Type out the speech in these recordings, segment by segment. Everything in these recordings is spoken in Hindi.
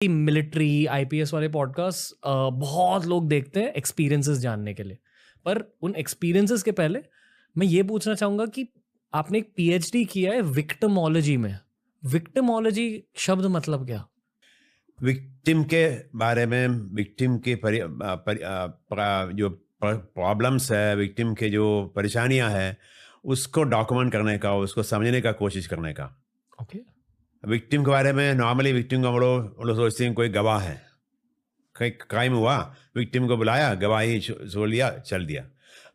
मिलिट्री आईपीएस वाले पॉडकास्ट बहुत लोग देखते हैं एक्सपीरियंसेस जानने के लिए, पर उन एक्सपीरियंसेस के पहले मैं ये पूछना चाहूंगा कि आपने एक पीएचडी किया है विक्टिमोलॉजी में। विक्टिमोलॉजी शब्द मतलब क्या? विक्टिम के बारे में, विक्टिम के जो प्रॉब्लम्स है, विक्टिम के जो परेशानियां हैं, उसको डॉक्यूमेंट करने का, उसको समझने का कोशिश करने का। ओके। विक्टिम के बारे में नॉर्मली विक्टिम को हम लोग सोचते हैं कोई गवाह है, कहीं क्राइम हुआ, विक्टिम को बुलाया, गवाही छोड़ लिया, चल दिया।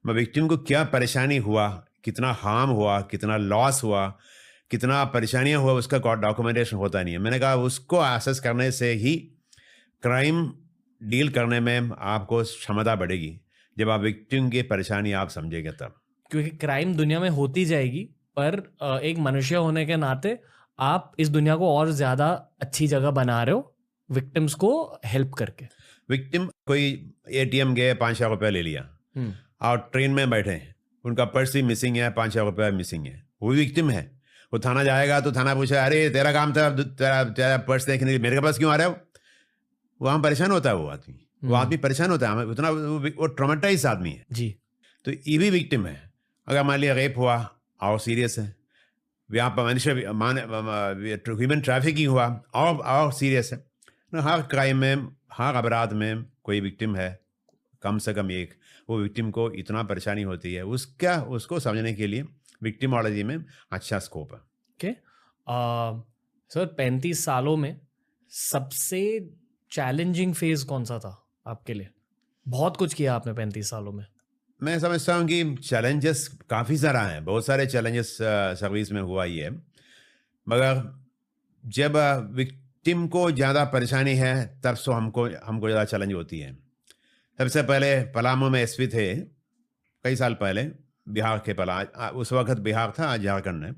मैं विक्टिम को क्या परेशानी हुआ, कितना हार्म हुआ, कितना लॉस हुआ, कितना परेशानियां हुआ, उसका डॉक्यूमेंटेशन होता नहीं है। मैंने कहा उसको असेस करने से ही क्राइम डील करने में आपको क्षमता बढ़ेगी, जब आप विक्टिम की परेशानी आप समझेंगे तब। क्योंकि क्राइम दुनिया में होती जाएगी, पर एक मनुष्य होने के नाते आप इस दुनिया को और ज्यादा अच्छी जगह बना रहे हो विक्टिम्स को हेल्प करके। विक्टिम कोई एटीएम गए, 500 रुपये ले लिया, और ट्रेन में बैठे, उनका पर्स ही मिसिंग है, 500 रुपये मिसिंग है, वो भी विक्टिम है। वो थाना जाएगा तो थाना पूछा, अरे तेरा काम था तेरा पर्स देखने के लिए, मेरे पास क्यों आ रहे हो? वहाँ परेशान होता है वो आदमी परेशान होता है, उतना वो ट्रॉमेटाइज आदमी है जी। तो ये भी विक्टिम है। अगर मान लिया रेप हुआ और सीरियस है, ह्यूमन ट्रैफिकिंग हुआ और सीरियस है। हर क्राइम में, हर अपराध में कोई विक्टिम है, कम से कम एक। वो विक्टिम को इतना परेशानी होती है, उसको समझने के लिए विक्टिमोलॉजी में अच्छा स्कोप है। ओके। सर 35 सालों में सबसे चैलेंजिंग फेज कौन सा था आपके लिए? बहुत कुछ किया आपने 35 सालों में। मैं समझता हूँ कि चैलेंजेस काफ़ी सारा हैं, बहुत सारे चैलेंजेस सर्विस में हुआ ही है। मगर जब विक्टिम को ज़्यादा परेशानी है, तब तो हमको ज़्यादा चैलेंज होती है। सबसे पहले पलामू में एसपी थे कई साल पहले, बिहार के उस वक्त बिहार था, आज झारखंड है।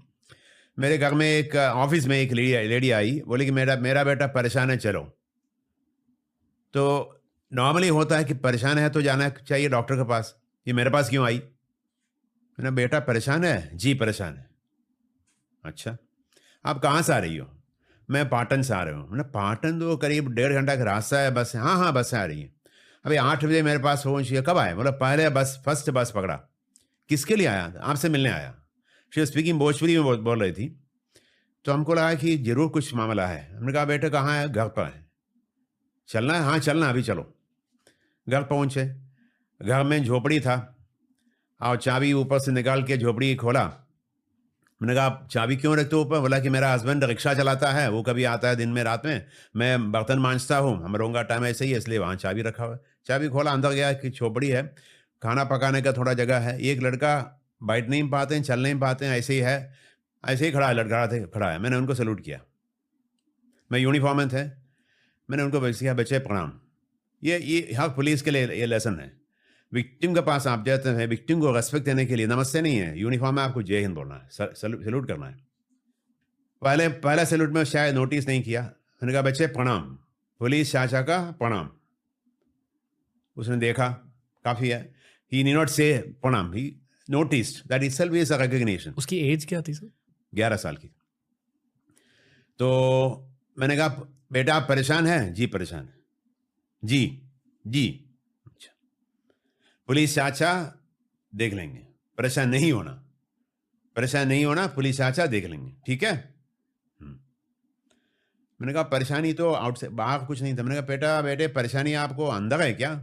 मेरे घर में एक ऑफिस में एक लेडी आई, बोली कि मेरा बेटा परेशान है, चलो। तो नॉर्मली होता है कि परेशान है तो जाना चाहिए डॉक्टर के पास, ये मेरे पास क्यों आई? मैंने, बेटा परेशान है? जी परेशान है। अच्छा, आप कहाँ से आ रही हो? मैं पाटन से आ रहा हूँ। मैंने, पाटन तो करीब 1.5 घंटा का रास्ता है, बस है? हाँ बस आ रही है। अभी 8 बजे मेरे पास पहुँचिए। कब आए? बोला पहले फर्स्ट बस पकड़ा। किसके लिए आया? आपसे मिलने आया। शी स्पीकिंग भोजपुरी में बोल रही थी। तो हमको लगा कि जरूर कुछ मामला है। हमने कहा, बेटा कहाँ है? घर पर है। चलना है? हाँ चलना, अभी चलो। घर पहुँचे, घर में झोपड़ी था, और चाबी ऊपर से निकाल के झोपड़ी खोला। मैंने कहा, आप चाबी क्यों रखते हो ऊपर? बोला कि मेरा हस्बैंड रिक्शा चलाता है, वो कभी आता है दिन में, रात में, मैं बर्तन मांजता हूँ, हम लोगों का टाइम ऐसे ही है, इसलिए वहाँ चाबी रखा हुआ है। चाबी खोला, अंदर गया कि झोपड़ी है, खाना पकाने का थोड़ा जगह है, एक लड़का बैठ नहीं पाते हैं, चल नहीं पाते हैं, ऐसे ही है, ऐसे ही खड़ा है, लड़खड़ाते खड़ा है। मैंने उनको सैल्यूट किया, मैं यूनिफॉर्म में थे। मैंने उनको किया, बच्चे प्रणाम। ये हर पुलिस के लिए ये लेसन है। विक्टिम के पास आप जाते हैं, विक्टिम को रेस्पेक्ट देने के लिए नमस्ते नहीं है, यूनिफॉर्म में आपको जय हिंद बोलना है, सैल्यूट करना है। पहला सैल्यूट में शायद नोटिस नहीं किया। मैंने कहा, बच्चे प्रणाम, पुलिस चाचा का प्रणाम। उसने देखा काफ़ी है, ही नी नॉट से प्रणाम, ही noticed that itself is a recognition. उसकी एज क्या थी सर? 11 साल की। तो मैंने कहा, बेटा आप परेशान हैं? जी परेशान है। जी जी। अच्छा, पुलिस चाचा देख लेंगे, परेशान नहीं होना, परेशान नहीं होना, पुलिस चाचा देख लेंगे, ठीक है? मैंने कहा, परेशानी तो आउट से बाहर कुछ नहीं था। मैंने कहा, बेटे परेशानी आपको अंदर है क्या?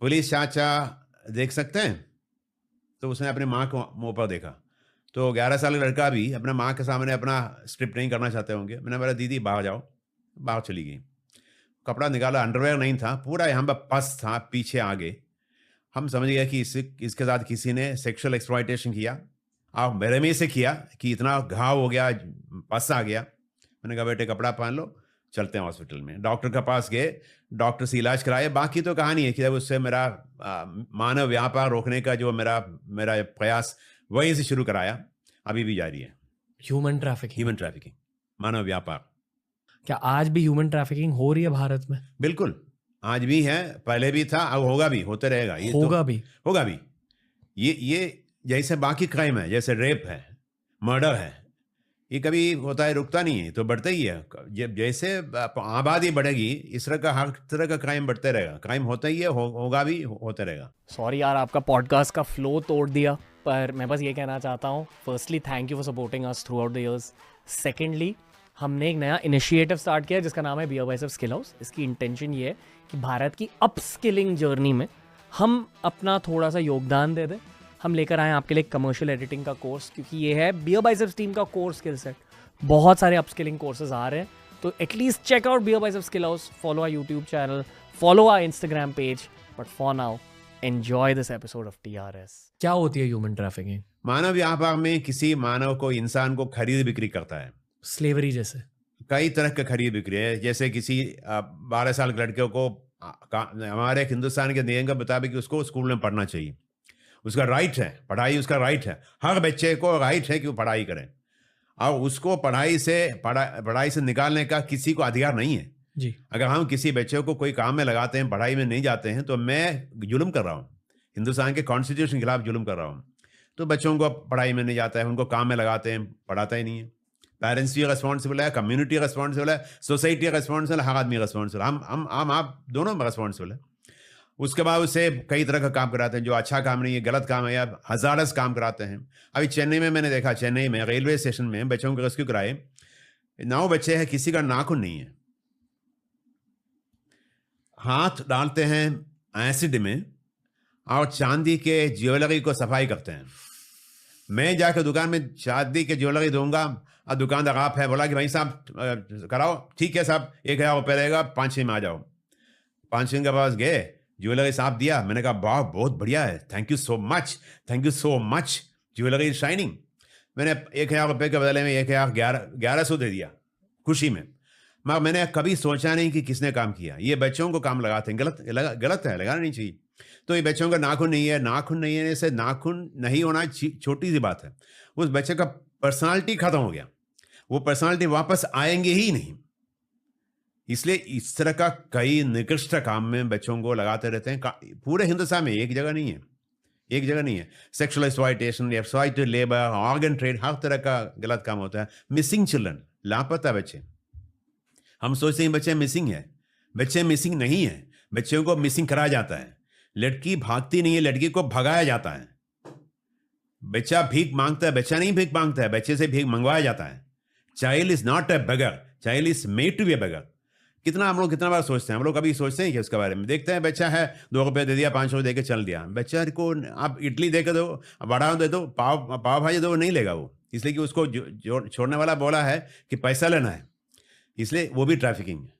पुलिस चाचा देख सकते हैं? तो उसने अपने माँ को मुंह पर देखा। तो 11 साल का लड़का भी अपने माँ के सामने अपना स्ट्रिप नहीं करना चाहते होंगे। मैंने बोला, दीदी बाहर जाओ। बाहर चली गई, कपड़ा निकाला, अंडरवेयर नहीं था, पूरा यहाँ पर पस था पीछे आगे। हम समझ गए कि इसके साथ किसी ने सेक्सुअल एक्सप्लॉयटेशन किया, और बेरहमी से किया कि इतना घाव हो गया, पस आ गया। मैंने कहा, बेटे कपड़ा पहन लो, चलते हैं हॉस्पिटल में। डॉक्टर के पास गए, डॉक्टर से इलाज कराए। बाकी तो कहानी है कि उससे मेरा मानव व्यापार रोकने का जो मेरा प्रयास वहीं से शुरू कराया, अभी भी जारी है। ह्यूमन ट्रैफिकिंग, मानव व्यापार। क्या आज भी ह्यूमन ट्रैफिकिंग हो रही है भारत में? बिल्कुल, आज भी है, पहले भी था, अब होगा भी, होते रहेगा। ये होगा भी। ये जैसे बाकी क्राइम है, जैसे रेप है, मर्डर है, ये कभी होता है, रुकता नहीं है, तो बढ़ता ही है। जब जैसे आबादी बढ़ेगी इस तरह का हर तरह का क्राइम बढ़ते रहेगा, क्राइम होता ही है, होगा भी, होता रहेगा। सॉरी यार, आपका पॉडकास्ट का फ्लो तोड़ दिया, पर मैं बस ये कहना चाहता हूँ, firstly thank you for supporting us through out the years. Secondly, हमने एक नया इनिशिएटिव स्टार्ट किया है जिसका नाम है बियर बाइसेप्स स्किल हाउस। इसकी इंटेंशन ये है कि भारत की अपस्किलिंग जर्नी में हम अपना थोड़ा सा योगदान दे दें। हम लेकर आए आपके लिए कमर्शियल एडिटिंग का कोर्स, क्योंकि ये है बियर बाइसेप्स टीम का कोर स्किल सेट। बहुत सारे अपस्किलिंग कोर्सेज आ रहे हैं, तो at least check out Beer Biceps Skill House, follow our YouTube channel, follow our Instagram page. But for now, enjoy this episode of TRS। क्या होती है ह्यूमन ट्रैफिकिंग? मानव व्यापार में किसी मानव को, इंसान को खरीद बिक्री करता है। स्लेवरी जैसे कई तरह का खरीद बिक्री है। जैसे किसी 12 साल के लड़के को हमारे हिंदुस्तान के नियम के मुताबिक उसको स्कूल में पढ़ना चाहिए, उसका राइट है, पढ़ाई उसका राइट है। हर बच्चे को राइट है कि वो पढ़ाई करें, और उसको पढ़ाई से निकालने का किसी को अधिकार नहीं है जी। अगर हम किसी बच्चे को कोई काम में लगाते हैं, पढ़ाई में नहीं जाते हैं, तो मैं जुल्म कर रहा हूँ, हिंदुस्तान के कॉन्स्टिट्यूशन के खिलाफ जुल्म कर रहा हूँ। तो बच्चों को पढ़ाई में नहीं जाता है, उनको काम में लगाते हैं, पढ़ाता ही नहीं है। पेरेंट्स भी रिस्पॉन्सिबल है, कम्युनिटी रिस्पॉन्सिबल है, सोसाइटी रिस्पॉन्सिबल है, हर आदमी रिस्पॉन्सिबल है, हम आप दोनों रिस्पॉन्सिबल है। उसके बाद उसे कई तरह का काम कराते हैं जो अच्छा काम नहीं है, गलत काम है, या हजारस काम कराते हैं। अभी चेन्नई में मैंने देखा, चेन्नई में रेलवे स्टेशन में बच्चों को रेस्क्यू कराए, 9 बच्चे हैं, किसी का नाखून नहीं है, हाथ डालते हैं एसिड में और चांदी के ज्वेलरी को सफाई करते हैं। मैं जाकर दुकान में चांदी के ज्वेलरी दूंगा, और दुकानदार आप है, बोला कि भाई साहब कराओ, ठीक है साहब, 1000 रुपये रहेगा, 5-6 में आ जाओ। 5-6 के पास गए, ज्वेलरी साहब दिया, मैंने कहा वाह बहुत बढ़िया है, thank you so much, thank you so much, jewellery is shining. मैंने 1000 रुपये के बदले में 1100 दे दिया खुशी में। मगर मैंने कभी सोचा नहीं कि किसने काम किया। ये बच्चों को काम लगाते हैं, गलत है, लगाना नहीं चाहिए। तो ये बच्चों का नाखून नहीं है, नाखून नहीं है से नाखून नहीं होना छोटी सी बात है। उस बच्चे का पर्सनालिटी खत्म हो गया, वो पर्सनालिटी वापस आएंगे ही नहीं। इसलिए इस तरह का कई निकृष्ट काम में बच्चों को लगाते रहते हैं पूरे हिंदुस्तान में। एक जगह नहीं है। Sexual exploitation, exploited labour, organ trade, हर तरह का गलत काम होता है। मिसिंग चिल्ड्रन, लापता बच्चे। हम सोचते हैं बच्चे मिसिंग है, बच्चे मिसिंग नहीं है, बच्चों को मिसिंग कराया जाता है। लड़की भागती नहीं है, लड़की को भगाया जाता है। बच्चा भीख मांगता है, बच्चा नहीं भीख मांगता है, बच्चे से भीख मंगवाया जाता है। Child is not a beggar, child is made to be a beggar. हम लोग कितना बार सोचते हैं, हम लोग कभी सोचते हैं कि उसके बारे में। देखते हैं बच्चा है, 2 रुपये दे दिया, 5 रुपये दे के चल दिया। बच्चा को आप इडली दे के दो, बड़ा दे दो, पाव भाजी दो, नहीं लेगा वो, इसलिए कि उसको छोड़ने वाला बोला है कि पैसा लेना है, इसलिए वो भी ट्रैफिकिंग है।